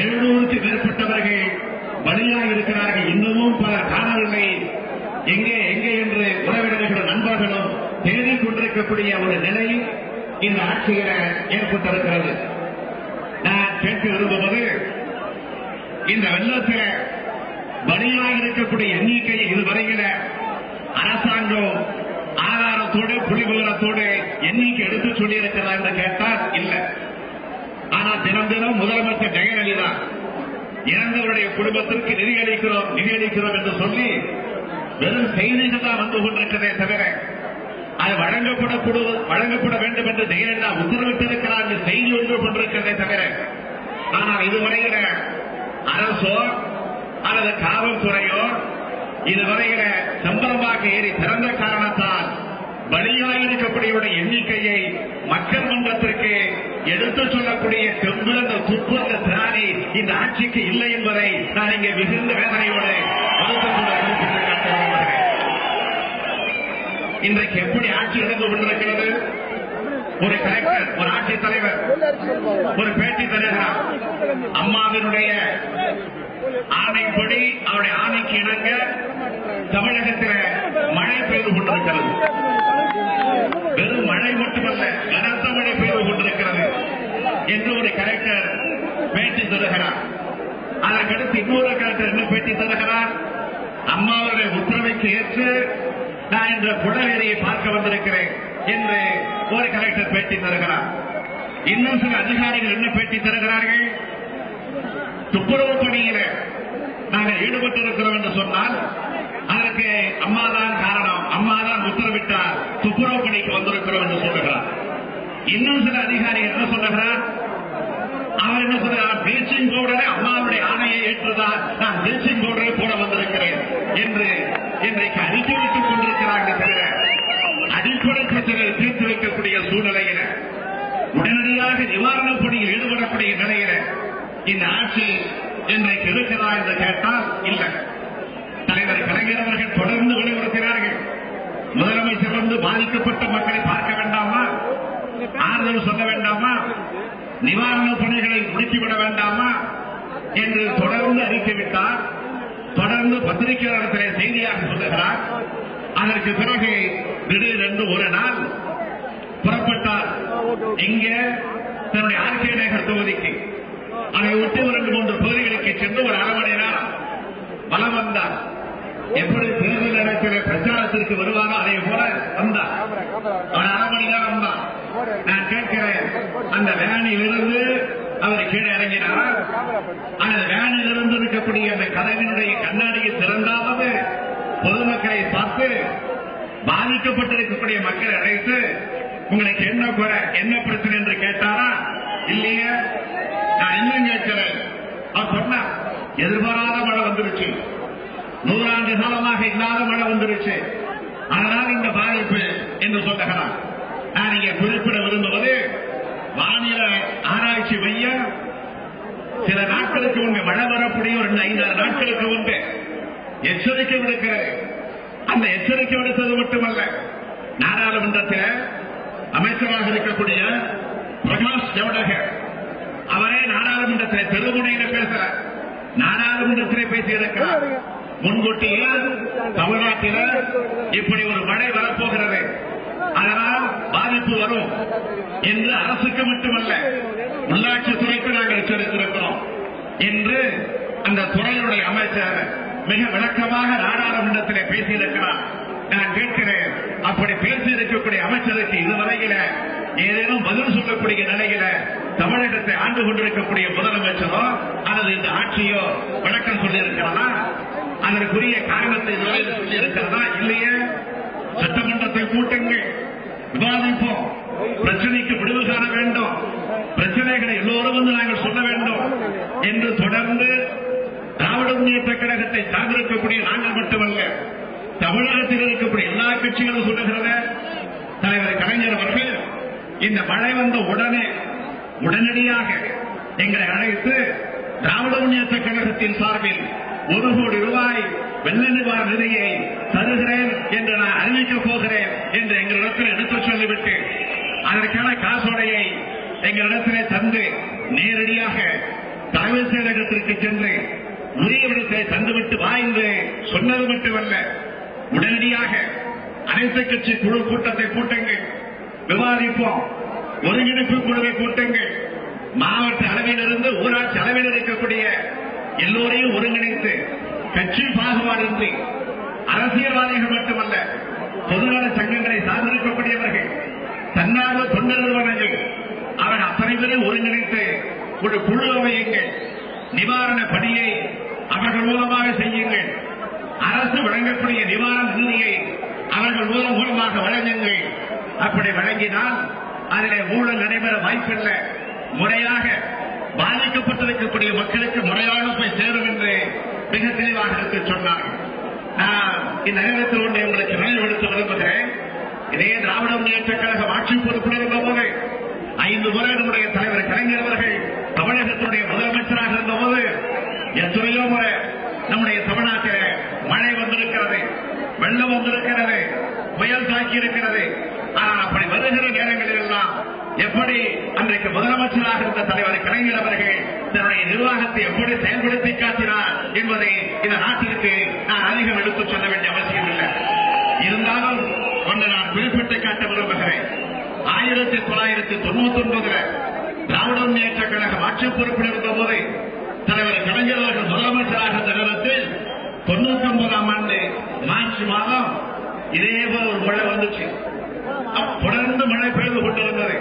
700க்கு மேற்பட்டவர்கள் பலியாக இருக்கிறார்கள். இன்னமும் பலர் காணவில்லை. எங்கே எங்கே என்று உறவினர்களும் நண்பர்களும் தேடிக் கொண்டிருக்கக்கூடிய ஒரு நிலை இந்த ஆட்சியில ஏற்பட்டிருக்கிறது. நான் கேட்க விரும்புவது, இந்த வெள்ளத்தில் பலியாக இருக்கக்கூடிய எண்ணிக்கையை இதுவரையில அரசாங்கம் ஆதாரத்தோடு புள்ளிவிவரத்தோடு எண்ணிக்கை எடுத்து சொல்லியிருக்கிறதா என்று கேட்டால் இல்லை. ஆனால் தினம் தினம் முதலமைச்சர் ஜெயலலிதா இறந்தவருடைய குடும்பத்திற்கு நிதி அளிக்கிறோம் என்று சொல்லி வெறும் செய்திகள் தான் வந்து கொண்டிருக்கிறதே தவிர அது வழங்கப்பட வேண்டும் என்று ஜெயலலிதா உத்தரவிட்டிருக்கிறார் என்று செய்தி ஒன்று கொண்டிருக்கிறதே தவிர, ஆனால் இதுவரையில அரசோ அல்லது காவல்துறையோ இதுவரையில சம்பளமாக ஏறி திறந்த காரணத்தால் பலியாயிருக்கக்கூடிய எண்ணிக்கையை மக்கள் மன்றத்திற்கு எடுத்துச் சொல்லக்கூடிய செம்பிறந்த துப்புரந்த திராணி இந்த ஆட்சிக்கு இல்லை என்பதை நான் இங்கே மிகுந்த வேதனையோடு இன்றைக்கு எப்படி ஆட்சி நடந்து கொண்டிருக்கிறது? ஒரு கலெக்டர், ஒரு ஆட்சித் தலைவர் ஒரு பேட்டி தருகிறார். அம்மாவினுடைய ஆணைப்படி, அவருடைய ஆணைக்கு இணங்க தமிழகத்தில் மழை பெய்து கொண்டிருக்கிறது. வெறும் மழை மட்டுமல்ல, கனத்த மழை பெய்து கொண்டிருக்கிறது என்று ஒரு கலெக்டர் பேட்டி தருகிறார். அதற்கடுத்து இன்னொரு கலெக்டர் என்ன பேட்டி தருகிறார்? அம்மாவுடைய உத்தரவுக்கு ஏற்று நான் இந்த புடவேரியை பார்க்க வந்திருக்கிறேன் என்று ஒரு கலெக்டர் பேட்டி தருகிறார். இன்னும் சில அதிகாரிகள் என்ன பேட்டி தருகிறார்கள்? துப்புரவு பணியில நாங்கள் ஈடுபட்டிருக்கிறோம் என்று சொன்னால் அதற்கு அம்மாதான் காரணம், அம்மாதான் உத்தரவிட்டார், துப்புரவு பணிக்கு வந்திருக்கிறோம் என்று சொல்லுகிறார். இன்னும் சில அதிகாரிகள் என்ன சொல்லுகிறார்? அவர் என்ன சொல்றார்? ப்ளீச்சிங் பவுடரை அம்மாவுடைய ஆணையை ஏற்றுதான் நான் ப்ளீச்சிங் பவுடரை போட வந்திருக்கிறேன் என்று இன்றைக்கு அறிக்கை வைத்துக் கொண்டிருக்கிறார்கள். தவிர அடிப்படை பிரச்சனைகளை தீர்த்து வைக்கக்கூடிய சூழ்நிலையில, உடனடியாக நிவாரணப் பணியில் ஈடுபடக்கூடிய நிலையில இந்த ஆட்சி இன்றைக்கு இருக்கிறதா என்று கேட்டால் இல்லை. தலைவர் கலைஞர் அவர்கள் தொடர்ந்து வலியுறுத்தினார்கள். முதலமைச்சர் வந்து பாதிக்கப்பட்ட மக்களை பார்க்க வேண்டாமா, ஆறுதல் சொல்ல வேண்டாமா, நிவாரணப் பணிகளை முடித்துவிட வேண்டாமா என்று தொடர்ந்து அறிக்கைவிட்டார். தொடர்ந்து பத்திரிகையாளர்களை செய்தியாக சொல்லுகிறார். அதற்கு பிறகு திடீரென்று ஒரு நாள் புறப்பட்டார். இங்கே தன்னுடைய ஆர்கே நகர் தொகுதிக்கு, அதை விட்டு 2-3 பகுதிகளுக்கு சென்று ஒரு அரை மணி நேரம் வலம் வந்தார். எப்படி தேர்தல் நேரத்தில் பிரச்சாரத்திற்கு வருவாரோ அதே போல வந்தார். அவர் அரை மணி நேரம் வந்தார். நான் கேட்கிறேன், அந்த வேனில் இருந்து அவர் கீழே இறங்கினார். அந்த வேனில் இருந்து இருக்கக்கூடிய அந்த கதவினுடைய கண்ணாடியை திறந்தாவது பொதுமக்களை பார்த்து பாதிக்கப்பட்டிருக்கக்கூடிய மக்களை அழைத்து உங்களுக்கு என்ன குறை, என்ன பிரச்சனை என்று கேட்டாரா? இல்லையே. நான் இன்னும் கேட்கிறேன். அவர் சொன்னார், எதிர்பாராத மழை வந்துருச்சு, 100 ஆண்டு காலமாக இல்லாத மழை வந்துருச்சு, அதனால் இந்த பாதிப்பு என்று சொல்லுகிறார். நான் இங்கே குறிப்பிட விரும்புவது, வானிலை ஆராய்ச்சி மையம் சில நாட்களுக்கு முன்பு மழை வரக்கூடிய 5-6 நாட்களுக்கு முன்பு எச்சரிக்கை விடுக்கிறது. அந்த எச்சரிக்கை விடுத்தது மட்டுமல்ல, நாடாளுமன்றத்தில் அமைச்சராக இருக்கக்கூடிய பிரகாஷ் ஜவடேகர் அவரே நாடாளுமன்றத்தில் தெருமுனையில் பேசுகிறார். நாடாளுமன்றத்திலே பேசியிருக்கிறார். முன்கூட்டியே தமிழ்நாட்டில் இப்படி ஒரு மழை வரப்போகிறது, அதனால் பாதிப்பு வரும் என்று அரசுக்கு மட்டுமல்ல உள்ளாட்சித்துறைக்கு நாங்கள் எச்சரித்திருக்கிறோம் என்று அந்த துறையுடைய அமைச்சர் மிக விளக்கமாக நாடாளுமன்றத்திலே பேசியிருக்கிறார். நான் கேட்கிறேன், அப்படி பேசியிருக்கக்கூடிய அமைச்சருக்கு இதுவரையில ஏதேனும் பதில் சொல்லக்கூடிய நிலையில தமிழகத்தை ஆண்டு கொண்டிருக்கக்கூடிய முதலமைச்சரோ அல்லது இந்த ஆட்சியோ விளக்கம் சொல்லியிருக்கிறதா? அதற்குரிய காரணத்தை இதுவரை சொல்லியிருக்கிறதா? இல்லையே. சட்டமன்றத்தை கூட்டுங்கள், விவாதிப்போம், பிரச்சனைக்கு விடுவு காண வேண்டும், பிரச்சனைகளை எல்லோரும் வந்து நாங்கள் சொல்ல வேண்டும் என்று தொடர்ந்து திராவிட முன்னேற்ற கழகத்தை சார்ந்திருக்கக்கூடிய நாங்கள் மட்டுமல்ல, தமிழகத்தில் இருக்கக்கூடிய எல்லா கட்சிகளும் சொல்லுகிறத தலைவர் கலைஞர் அவர்கள் இந்த மழை வந்த உடனடியாக எங்களை அழைத்து திராவிட முன்னேற்ற கழகத்தின் சார்பில் 1 கோடி ரூபாய் வெள்ள நிவாரண நிதியை தருகிறேன் என்று நான் அறிவிக்கப் போகிறேன் என்று எங்களிடத்தில் எடுத்துச் சொல்லிவிட்டு அதற்கான காசோலையை எங்களிடத்திலே தந்து நேரடியாக தலைமைச் செயலகத்திற்கு சென்று உரியவிடத்தை தந்துவிட்டு வாய்ந்து சொன்னது மட்டுமல்ல, உடனடியாக அனைத்து கட்சி குழு கூட்டத்தை கூட்டுங்கள், விவாதிப்போம், ஒருங்கிணைப்பு குழுவை கூட்டுங்கள், மாவட்ட அளவிலிருந்து ஊராட்சி அளவில் இருக்கக்கூடிய எல்லோரையும் ஒருங்கிணைத்து கட்சி பாகுபாடின்றி அரசியல்வாதிகள் மட்டுமல்ல, பொதுநல சங்கங்களை சார்ந்திருக்கக்கூடியவர்கள், தன்னார்வ தொண்டு நிறுவனங்கள், அவர்கள் அத்தனை பேரையும் ஒருங்கிணைத்து ஒரு குழு அமையுங்கள், நிவாரண பணியை அவர்கள் மூலமாக செய்யுங்கள், அரசு வழங்கக்கூடிய நிவாரண நிதியை அவர்கள் மூலமாக வழங்குங்கள். அப்படி வழங்கினால் அதிலே ஊழல் நடைபெற வாய்ப்பில்லை. முறையாக பாதிக்கப்பட்டிருக்கக்கூடிய மக்களுக்கு முறையாக போய் சேரும் என்று மிக தெளிவாக எடுத்து சொன்னார். நான் இந்த நேரத்தில் ஒன்றை உங்களுக்கு நினைவுபடுத்த விரும்புகிறேன். இதே திராவிட முன்னேற்றக் கழகம் ஆட்சி பொறுப்பில் இருந்தபோது 5 முறை நம்முடைய தலைவர் கலைஞர் அவர்கள் தமிழகத்தினுடைய முதலமைச்சராக இருந்தபோது எத்தனையோ முறை நம்முடைய தமிழ்நாட்டில் மழை வந்திருக்கிறது, வெள்ளம் வந்திருக்கிறது, புயல் தாக்கி இருக்கிறது. ஆனால் அப்படி வருகிற நேரங்களில் எல்லாம் எப்படி அன்றைக்கு முதலமைச்சராக இருந்த தலைவர் கலைஞர் அவர்கள் தன்னுடைய நிர்வாகத்தை எப்படி செயல்படுத்தி காட்டினார் என்பதை இந்த நாட்டிற்கு நான் அதிகம் எடுத்துச் சொல்ல வேண்டிய அவசியம் இல்லை. இருந்தாலும் ஒன்று நான் குறிப்பிட்டு காட்ட விரும்புகிறேன். 1999 திராவிட முன்னேற்றக் கழகம் ஆட்சி பொறுப்பில் இருந்தபோது தலைவர் கலைஞர் அவர்கள் முதலமைச்சராக இருந்த நேரத்தில் 99ஆம் ஆண்டு மார்ச் மாதம் இதேபோல் ஒரு மழை வந்துச்சு. தொடர்ந்து மழை பெய்து கொண்டிருந்தது.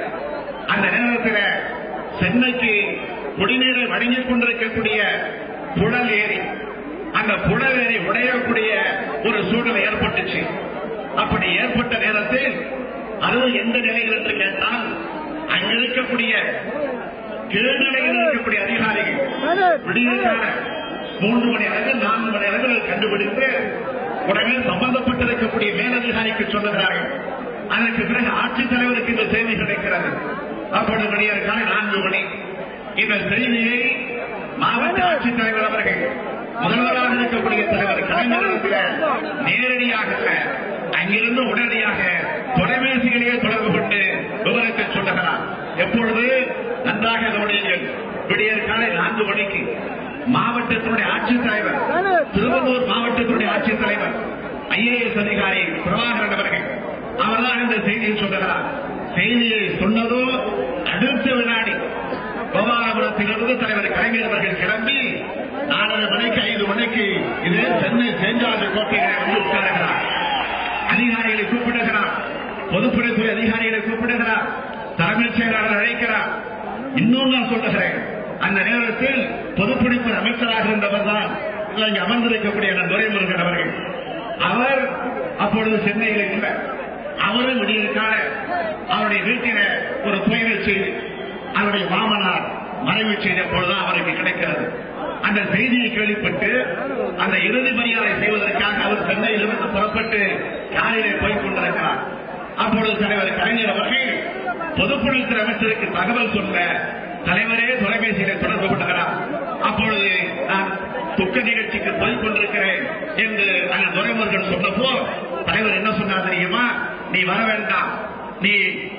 அந்த நேரத்தில் சென்னைக்கு குடிநீரை வழங்கிக் கொண்டிருக்கக்கூடிய புழல் ஏரி, அந்த புழல் ஏரி உடையக்கூடிய ஒரு சூழ்நிலை ஏற்பட்டுச்சு. அப்படி ஏற்பட்ட நேரத்தில் அது எந்த நிலையில் என்று கேட்டால், அங்கிருக்கக்கூடிய கீழ்நிலையில் இருக்கக்கூடிய அதிகாரிகள் விடியற்கால 3 மணி அளவில் 4 மணி அளவில் கண்டுபிடித்து உடனே சம்பந்தப்பட்டிருக்கக்கூடிய மேலதிகாரிக்கு சொல்லுகிறார்கள். அதற்கு பிறகு ஆட்சித்தலைவருக்கு இந்த செய்தி கிடைக்கிறது. அப்பொழுது விடியற்கால 4 மணி. இந்த செய்தியை மாவட்ட ஆட்சித்தலைவர் அவர்கள் முதல்வராக இருக்கக்கூடிய தலைவர் கலைஞர் நேரடியாக அங்கிருந்து உடனடியாக தொலைபேசிகளையே தொடர்பு கொண்டு விவரத்தை சொல்லுகிறார். எப்பொழுது நன்றாக கவனியுங்கள். விடியற்காலை 4 மணிக்கு மாவட்டத்தினுடைய ஆட்சித்தலைவர், திருவள்ளூர் மாவட்டத்தினுடைய ஆட்சித்தலைவர் IAS அதிகாரி பிரபாகரன் அவர்கள் அவர்தான் இந்த செய்தியை சொல்லுகிறார். செய்தியை சொன்னதோ அடுத்த வினாடி கோபாலபுரத்திலிருந்து தலைவர் கலைஞர் அவர்கள் கிளம்பி 4:30 மணிக்கு 5 மணிக்கு இதே சென்னை சேஞ்சாஜ் கோட்டையில் வந்து உட்காருகிறார். அதிகாரிகளை கூப்பிடுகிறார், பொதுப்பணித்துறை அதிகாரிகளை கூப்பிடுகிறார், தலைமைச் செயலாளர் அழைக்கிறார். இன்னும் நான் சொல்லுகிறேன், அந்த நேரத்தில் பொதுப்பணித்துறை அமைச்சராக இருந்தவர் தான் இங்கே அமர்ந்திருக்கக்கூடிய துரைமுருகன் அவர்கள். அவர் அப்பொழுது சென்னையில் இல்லை. அவரும் விடியிருக்கால அவருடைய வீட்டில ஒரு துயரச் செய்தி, அவருடைய மாமனார் மறைவு செய்த பொழுதுதான் அவருக்கு கிடைக்கிறது. அந்த செய்தியை கேள்விப்பட்டு அந்த இறுதி மரியாதை செய்வதற்காக அவர் சென்னையிலிருந்து புறப்பட்டு காரிலே போய்க் கொண்டிருக்கிறார். அப்பொழுது தலைவர் கலைஞர் அவர்கள் பொதுப்பணித்துறை அமைச்சருக்கு தகவல் சொல்ல தலைவரே தொலைபேசியிலே தொடர்பு கொள்கிறார். அப்பொழுது நான் துக்க நிகழ்ச்சிக்கு போய்க் கொண்டிருக்கிறேன் என்று அந்த துரைமுருகன் சொன்னப்போ தலைவர் என்ன சொன்னார் தெரியுமா? நீ வர வேண்டாம், நீ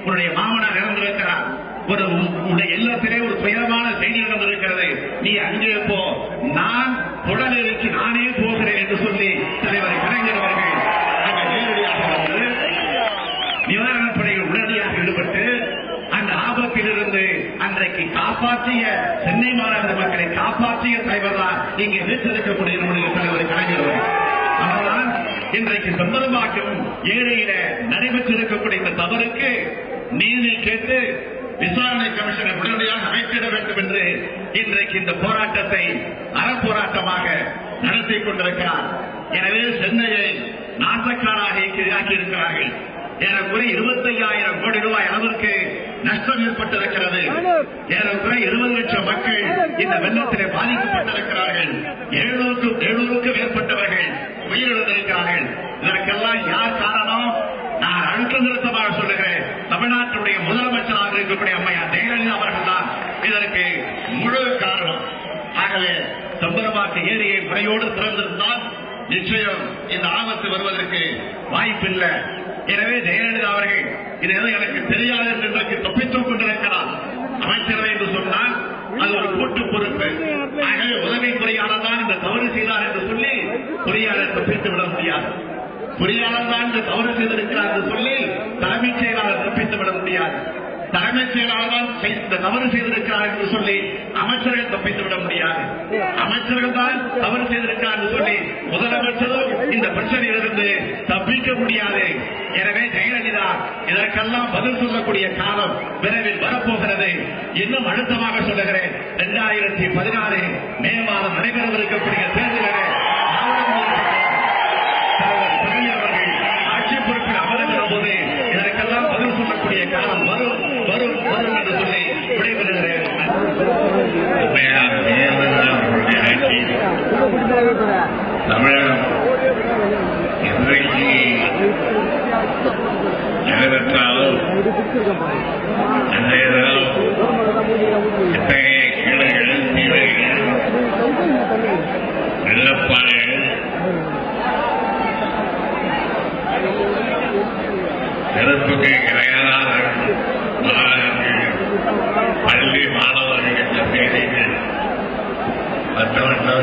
உன்னுடைய மாமனார் இறந்திருக்கிறார், உன்னுடைய இல்லத்திலே ஒரு துயரமான செய்தி நடந்திருக்கிறது, நீ அங்கே போ, நான் உடனடிக்கு நானே போகிறேன் என்று சொல்லி தலைவர் கலைஞர் அவர்கள் அங்கே நேரடியாக வந்து நிவாரணப் படையில் உடனடியாக ஈடுபட்டு அந்த ஆபத்திலிருந்து அன்றைக்கு காப்பாற்றிய சென்னை மாநகர மக்களை காப்பாற்றிய தலைவர் தான் இங்கே வீட்டிருக்கக்கூடிய நம்முடைய தலைவர் கலைஞர் அவர்தான். இன்றைக்கு செம்பரம்பாக்கம் ஏழையில நடைபெற்றிருக்கக்கூடிய இந்த தவறுக்கு நீதி கேட்டு விசாரணை கமிஷனை உடனடியாக அமைத்திட வேண்டும் என்று இன்றைக்கு இந்த போராட்டத்தை அறப்போராட்டமாக நடத்தி கொண்டிருக்கிறார். எனவே சென்னையை நாசக்காராக ஆக்கியிருக்கிறார்கள். ஏறக்குறை 25,000 கோடி ரூபாய் அளவிற்கு நஷ்டம் ஏற்பட்டிருக்கிறது. ஏறக்குறை 20 லட்சம் மக்கள் இந்த வெள்ளத்திலே பாதிக்கப்பட்டிருக்கிறார்கள். 700க்கும் மேற்பட்டவர்கள் உயிரிழந்திருக்கிறார்கள். இதற்கெல்லாம் யார் காரணம்? நான் அழுத்த நிறுத்தமாக சொல்லுகிறேன், தமிழ்நாட்டுடைய முதலமைச்சராக இருக்கக்கூடிய அம்மையார் ஜெயலலிதா அவர்கள் தான் இதற்கு முழு காரணம். ஆகவே செம்பரம்பாக்க ஏரியை முறையோடு திறந்திருந்தால் நிச்சயம் இந்த ஆபத்து வருவதற்கு வாய்ப்பில்லை. எனவே ஜெயலலிதா அவர்கள் இது எனக்கு தெரியாது என்று தப்பித்துக் கொண்டிருக்கிறார். அமைச்சரவை என்று சொன்னால் அது ஒரு கூட்டு பொறுப்பு. ஆகவே உதவி பொறியாளர் தான் இந்த தவறு செய்தார் என்று சொல்லி பொறியாளர் தப்பித்து விட முடியாது. பொறியாளர் தான் இந்த தவறு செய்திருக்கிறார் என்று சொல்லி தலைமைச் செயலாளர் தப்பித்து விட முடியாது. தலைமைச் செயலாளர் தான் இந்த தவறு செய்திருக்கிறார் என்று சொல்லி அமைச்சர்கள் தப்பித்து விட முடியாது. அமைச்சர்கள் தான் தவறு செய்திருக்கிறார் என்று சொல்லி முதலமைச்சரும் இந்த பிரச்சனையிலிருந்து தப்பிக்க முடியாது. எனவே ஜெயலலிதா இதற்கெல்லாம் பதில் சொல்லக்கூடிய காலம் விரைவில் வரப்போகிறது. இன்னும் அழுத்தமாக சொல்லுகிறேன், 2016 மே மாதம் நடைபெறவிருக்கக்கூடிய தேர்தலில் அவர்கள் ஆட்சி பொறுப்பில் அமருகிற போது இதற்கெல்லாம் பதில் சொல்லக்கூடிய காலம் வரும் வரும் வரும் என்று சொல்லி விடைபெறுகிறேன். தமிழகம் இன்றைக்கு நிறைவேற்றாலும் அன்றைய தினம் எத்தகைய கீழர்கள் தீவைகள் வெள்ளப்பாறைகள் நெருப்புக்கு கிடையாத பள்ளி மாணவர்கள் என்ற செய்திகள் மற்றவர்கள்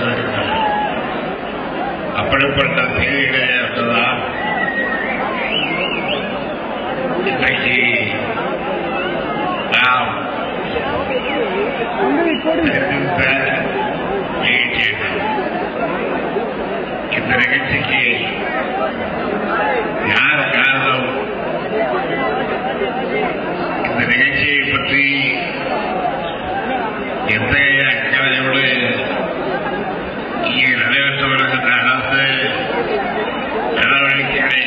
அப்படிப்பட்ட செய்திகளை இருந்ததால் இன்றைக்கு நாம் இந்த நிகழ்ச்சிக்கு யார் காரணம், இந்த நிகழ்ச்சியை பற்றி எத்தகைய அக்கறையோடு இங்கே நடைபெற்று வருகின்ற அரசு நடவடிக்கைகளை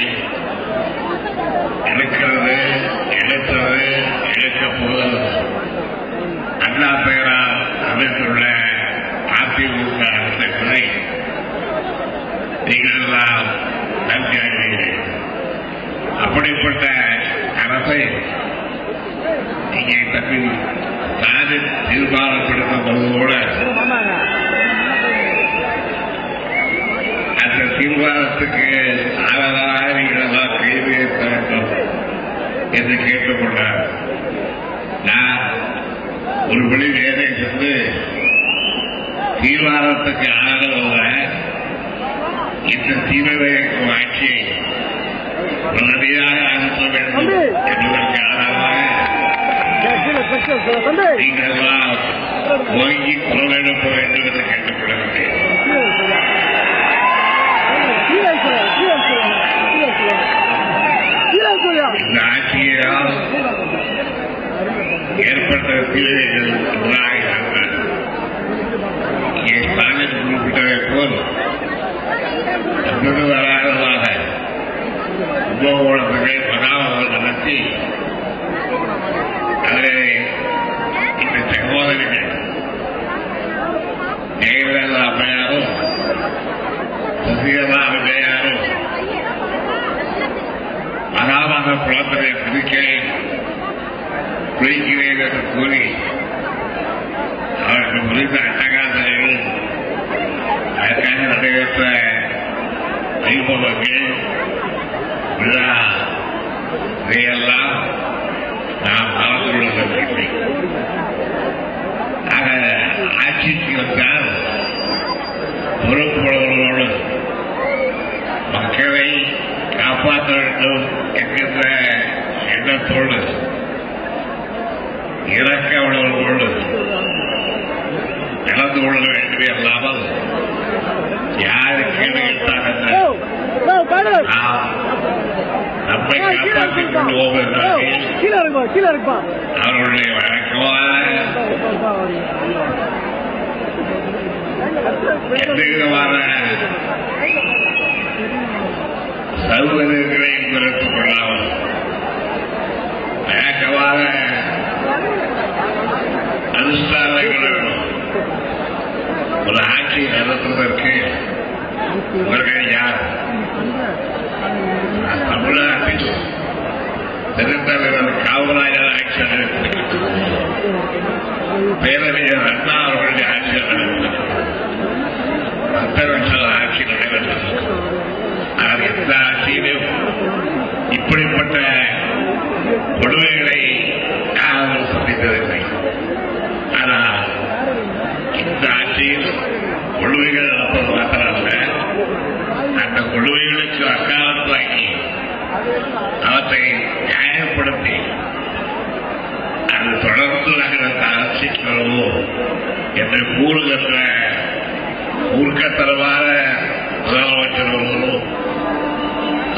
எடுக்கிறது, எடுத்தது, எடுக்கப் போவது அண்ணா பெயரால் அமைந்துள்ள அதிமுக அரசை துறை நீங்கள் எல்லாம் நன்றியாகிறீர்கள். அப்படிப்பட்ட அரசை இங்கே தப்பி தானே தீர்மானப்படுத்துவதோடு அந்த தீர்மானத்துக்கு ஆதரவாக நீங்கள் எல்லாம் கைது வேண்டும் என்று கேட்டுக்கொண்டார். நான் ஒரு மணி நேரம் சென்று தீர்மானத்துக்கு ஆதரவாக இந்த தீவிரவாத ஆட்சியை உடனடியாக அனுப்ப வேண்டும் என்பதற்கு ஆதரவாக நீங்கள் எல்லாம் ஒதுங்கி குரல் எழுப்ப வேண்டும் என்று கேட்டுக்கொள்கிறேன். இந்த ஆட்சியால் ஏற்பட்ட தீவிரங்கள் இங்கே ஸ்டாலின் குறிப்பிட்டதை போல் வராததாக கும்பகோணத்துக்கு மகாவர்கள் நடத்தி அதிலே இந்த சகோதரிகள் ஜெயலலிதா அம்மையாரும் சசிகலா அம்மையாரும் மகாமக குளத்திலே குதிக்கிறேன் குளிக்கிறேன் என்று கூறி அவருக்கு முடிந்த அட்டகாசங்கள் அதற்காக நடைபெற்ற வைபவங்கள் விழா இதையெல்லாம் நாம் மறந்து கொள்ளவில்லை. ஆக ஆட்சிக்கு வந்தால் பொறுப்புள்ளவர்களோடு மக்களை காப்பாற்ற வேண்டும் என்கின்ற எண்ணத்தோடு இறக்க உள்ளவர்களோடு நடந்து கொள்ள வேண்டுமே அல்லாமல் யாருக்கு நம்மை காப்பாற்றிக் கொள்வோம் என்றால் அவர்களுடைய வழக்கமான எந்த விதமான சௌகரியங்களையும் குறைத்துக் கொள்ளாமல் வழக்கமான அனுஷ்டானங்களும் ஒரு ஆட்சியை நடத்துவதற்கு இவர்கள் யார்? தமிழ்நாட்டில் பெருந்தலைவர் காமராஜர் ஆட்சி நடத்தினார், பேரறிஞர் அண்ணா அவர்களுடைய ஆட்சி நடத்தினார், மற்றவர்கள் ஆட்சி நடைபெற்றது. ஆனால் எந்த ஆட்சியிலும் இப்படிப்பட்ட கொடுமைகளை யாரும் சந்தித்ததில்லை. ஆனால் கொள்கைகள் நடப்பது மாத்திரமல்ல, அந்த கொள்கைகளுக்கு அக்காலத்தாக்கி அவற்றை நியாயப்படுத்தி அது தொடர்ந்து நகரத்த அரசியலோ என்று கூறுகின்ற மூர்க்கத்தனமான முதலமைச்சர்களும்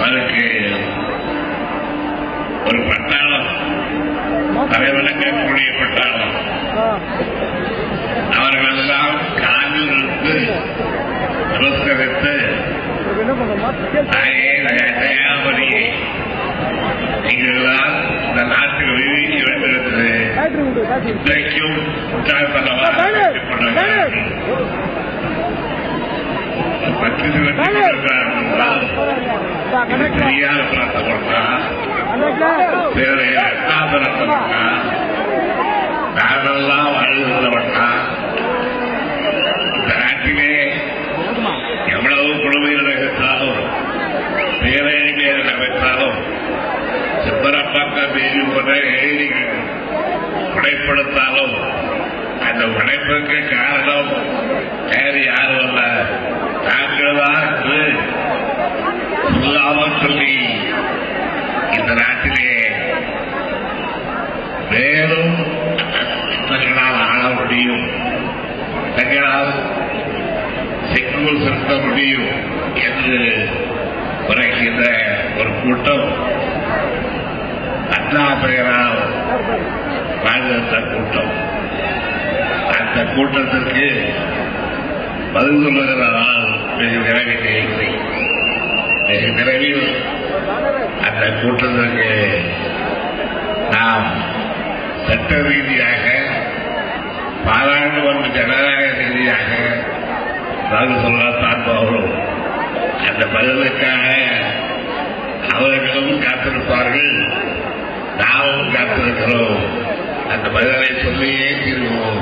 அதுக்கு ஒரு பட்டாளம் தலைவணங்கக்கூடிய பட்டாளம் அவர்களெல்லாம் காலில் இருந்து நமஸ்கரித்து தயாபதியை நீங்கள்தான் இந்த நாட்டில் விதிக்க வேண்டியிருந்தது இன்றைக்கும் முட்டாள்தனமாக பற்றி தெரியாத பிரார்த்தனா நாமெல்லாம் வாழ்கிறவனா இந்த நாட்டிலே எவ்வளவு கொடுமை நடந்தாலும் பேரழிவே நடந்தாலும் சித்தரப்பாக்க தேவி போன்ற ஏழைகள் உடைப்படுத்தாலும் அந்த உடைப்புக்கு காரணம் வேறு யாரும் அல்ல, தாங்கள் தான் என்று சொல்லாமல் சொல்லி இந்த நாட்டிலே மேலும் தங்களால் ஆள முடியும், தங்களால் செக்குள் செலுத்த முடியும் என்று உரைக்கின்ற ஒரு கூட்டம் அண்ணா பெயரால் வாழ்ந்த கூட்டம். அந்த கூட்டத்திற்கு பதில் சொல்லுகிறதால் வெகு விரைவில் இல்லை. வெகு விரைவில் அந்த கூட்டத்திற்கு நாம் சட்ட ரீதியாக பாராளுமன்ற ஜனநாயக ரீதியாக பதில் சொல்லத்தான் போகிறோம். அந்த பதிலுக்காக அவர்களும் காத்திருப்பார்கள், நாமும் காத்திருக்கிறோம். அந்த பதிலை சொல்லியே தீர்வோம்.